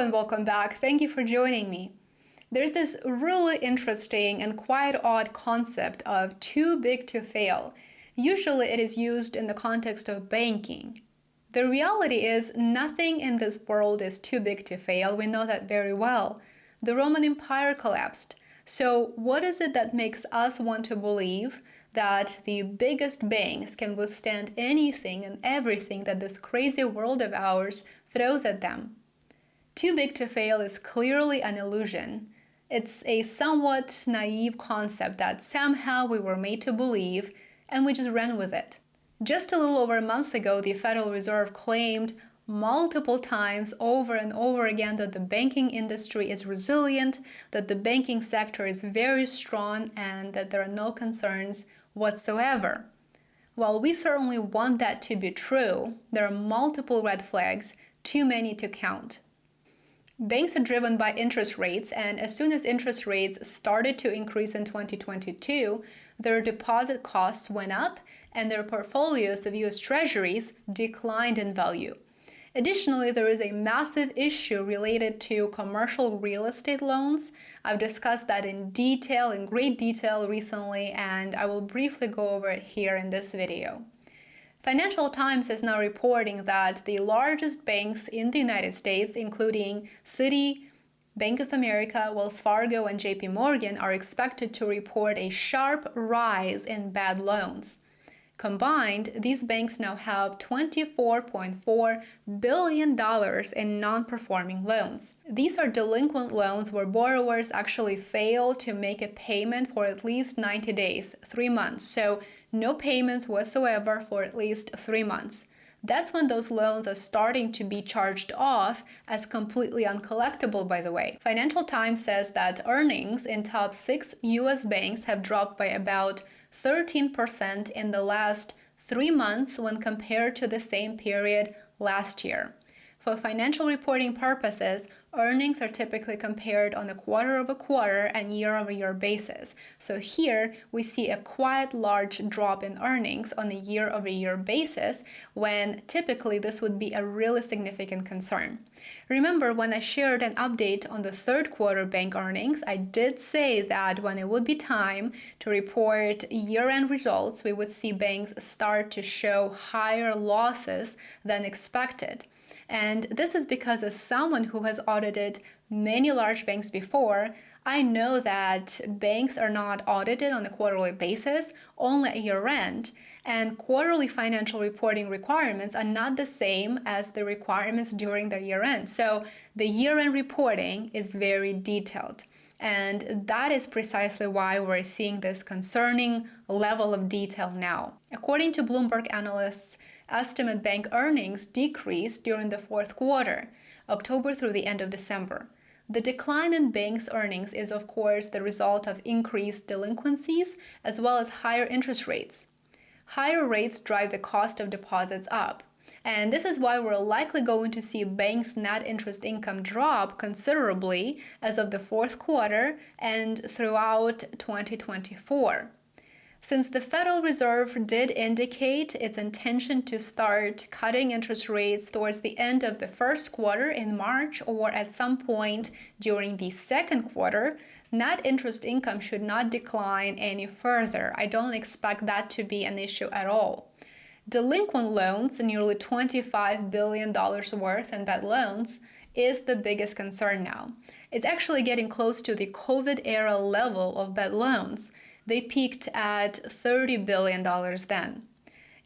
and welcome back. Thank you for joining me. There's this really interesting and quite odd concept of too big to fail. Usually it is used in the context of banking. The reality is nothing in this world is too big to fail. We know that very well. The Roman Empire collapsed. So what is it that makes us want to believe that the biggest banks can withstand anything and everything that this crazy world of ours throws at them? Too big to fail is clearly an illusion. It's a somewhat naive concept that somehow we were made to believe, and we just ran with it. Just a little over a month ago, the Federal Reserve claimed multiple times over and over again that the banking industry is resilient, that the banking sector is very strong, and that there are no concerns whatsoever. While we certainly want that to be true, there are multiple red flags, too many to count. Banks are driven by interest rates, and as soon as interest rates started to increase in 2022, their deposit costs went up and their portfolios of US Treasuries declined in value. Additionally, there is a massive issue related to commercial real estate loans. I've discussed that in great detail recently, and I will briefly go over it here in this video. Financial Times is now reporting that the largest banks in the United States, including Citi, Bank of America, Wells Fargo, and JP Morgan, are expected to report a sharp rise in bad loans. Combined, these banks now have $24.4 billion in non-performing loans. These are delinquent loans where borrowers actually fail to make a payment for at least 90 days, 3 months. So no payments whatsoever for at least 3 months. That's when those loans are starting to be charged off as completely uncollectible, by the way. Financial Times says that earnings in top 6 US banks have dropped by about 13% in the last 3 months when compared to the same period last year. For financial reporting purposes, earnings are typically compared on a quarter-over-quarter and year-over-year basis. So here we see a quite large drop in earnings on a year-over-year basis when typically this would be a really significant concern. Remember, when I shared an update on the third quarter bank earnings, I did say that when it would be time to report year-end results, we would see banks start to show higher losses than expected. And this is because as someone who has audited many large banks before, I know that banks are not audited on a quarterly basis, only at year-end, and quarterly financial reporting requirements are not the same as the requirements during their year-end. So the year-end reporting is very detailed. And that is precisely why we're seeing this concerning level of detail now. According to Bloomberg analysts, estimate bank earnings decreased during the fourth quarter, October through the end of December. The decline in banks' earnings is, of course, the result of increased delinquencies as well as higher interest rates. Higher rates drive the cost of deposits up. And this is why we're likely going to see banks' net interest income drop considerably as of the fourth quarter and throughout 2024. Since the Federal Reserve did indicate its intention to start cutting interest rates towards the end of the first quarter in March or at some point during the second quarter, net interest income should not decline any further. I don't expect that to be an issue at all. Delinquent loans, nearly $25 billion worth in bad loans, is the biggest concern now. It's actually getting close to the COVID-era level of bad loans. They peaked at $30 billion then.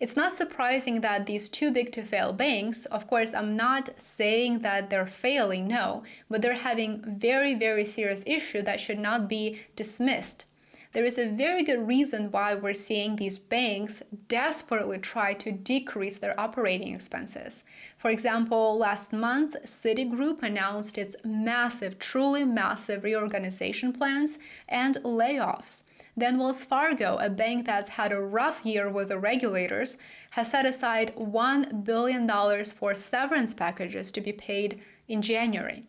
It's not surprising that these too big to fail banks, of course, I'm not saying that they're failing, no, but they're having very, very serious issue that should not be dismissed. There is a very good reason why we're seeing these banks desperately try to decrease their operating expenses. For example, last month, Citigroup announced its massive, truly massive reorganization plans and layoffs. Then Wells Fargo, a bank that's had a rough year with the regulators, has set aside $1 billion for severance packages to be paid in January.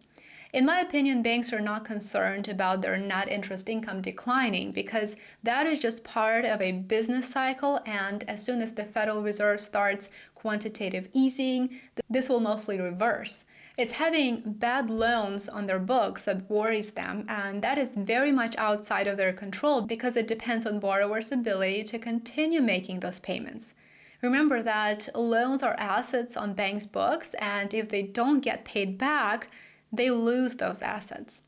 In my opinion, banks are not concerned about their net interest income declining because that is just part of a business cycle, and as soon as the Federal Reserve starts quantitative easing, this will mostly reverse. It's having bad loans on their books that worries them, and that is very much outside of their control because it depends on borrowers' ability to continue making those payments. Remember that loans are assets on banks' books, and if they don't get paid back, they lose those assets.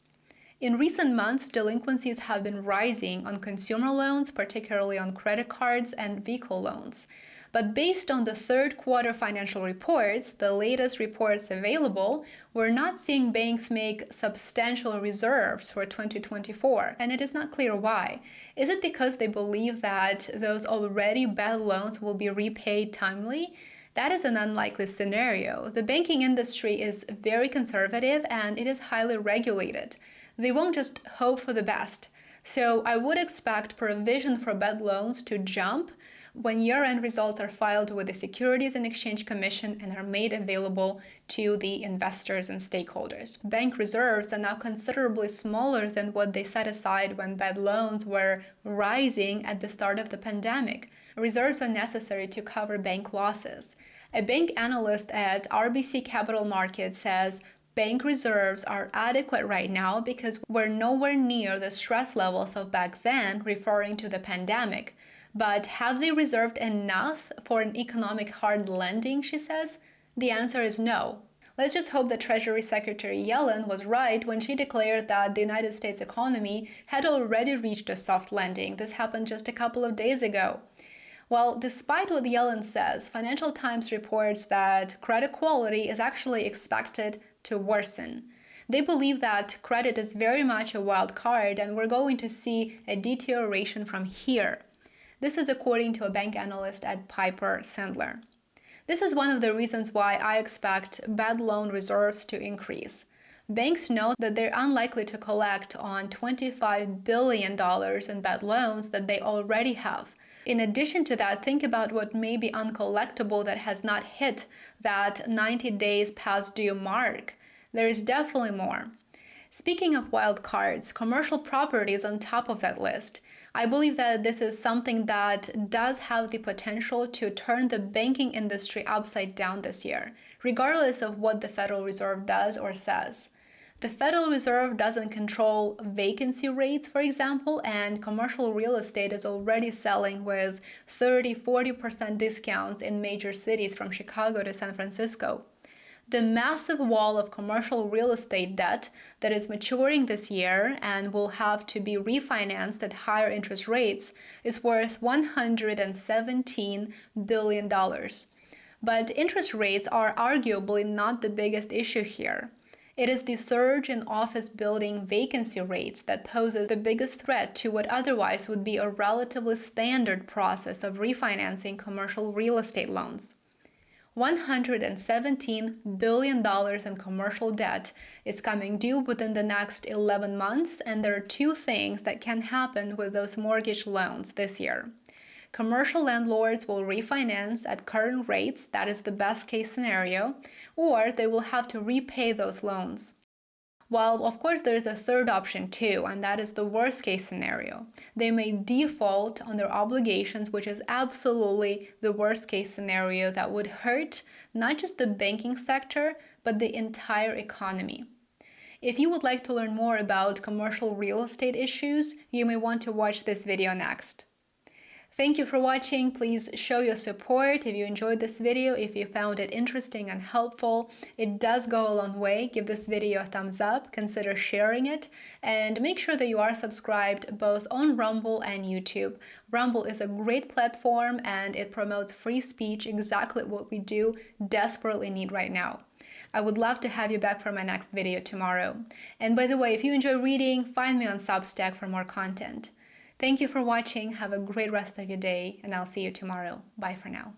In recent months, delinquencies have been rising on consumer loans, particularly on credit cards and vehicle loans. But based on the third quarter financial reports, the latest reports available, we're not seeing banks make substantial reserves for 2024, and it is not clear why. Is it because they believe that those already bad loans will be repaid timely? That is an unlikely scenario. The banking industry is very conservative and it is highly regulated. They won't just hope for the best. So I would expect provision for bad loans to jump when year-end results are filed with the Securities and Exchange Commission and are made available to the investors and stakeholders. Bank reserves are now considerably smaller than what they set aside when bad loans were rising at the start of the pandemic. Reserves are necessary to cover bank losses. A bank analyst at RBC Capital Markets says bank reserves are adequate right now because we're nowhere near the stress levels of back then, referring to the pandemic. But have they reserved enough for an economic hard landing, she says? The answer is no. Let's just hope that Treasury Secretary Yellen was right when she declared that the United States economy had already reached a soft landing. This happened just a couple of days ago. Well, despite what Yellen says, Financial Times reports that credit quality is actually expected to worsen. They believe that credit is very much a wild card and we're going to see a deterioration from here. This is according to a bank analyst at Piper Sandler. This is one of the reasons why I expect bad loan reserves to increase. Banks know that they're unlikely to collect on $25 billion in bad loans that they already have. In addition to that, think about what may be uncollectible that has not hit that 90 days past due mark. There is definitely more. Speaking of wild cards, commercial property is on top of that list. I believe that this is something that does have the potential to turn the banking industry upside down this year, regardless of what the Federal Reserve does or says. The Federal Reserve doesn't control vacancy rates, for example, and commercial real estate is already selling with 30-40% discounts in major cities from Chicago to San Francisco. The massive wall of commercial real estate debt that is maturing this year and will have to be refinanced at higher interest rates is worth $117 billion. But interest rates are arguably not the biggest issue here. It is the surge in office building vacancy rates that poses the biggest threat to what otherwise would be a relatively standard process of refinancing commercial real estate loans. $117 billion in commercial debt is coming due within the next 11 months, and there are two things that can happen with those mortgage loans this year. Commercial landlords will refinance at current rates, that is the best case scenario, or they will have to repay those loans. Well, of course, there is a third option too, and that is the worst case scenario. They may default on their obligations, which is absolutely the worst case scenario that would hurt not just the banking sector, but the entire economy. If you would like to learn more about commercial real estate issues, you may want to watch this video next. Thank you for watching. Please show your support if you enjoyed this video, if you found it interesting and helpful. It does go a long way. Give this video a thumbs up, consider sharing it, and make sure that you are subscribed both on Rumble and YouTube. Rumble is a great platform and it promotes free speech, exactly what we do desperately need right now. I would love to have you back for my next video tomorrow. And by the way, if you enjoy reading, find me on Substack for more content. Thank you for watching, have a great rest of your day, and I'll see you tomorrow. Bye for now.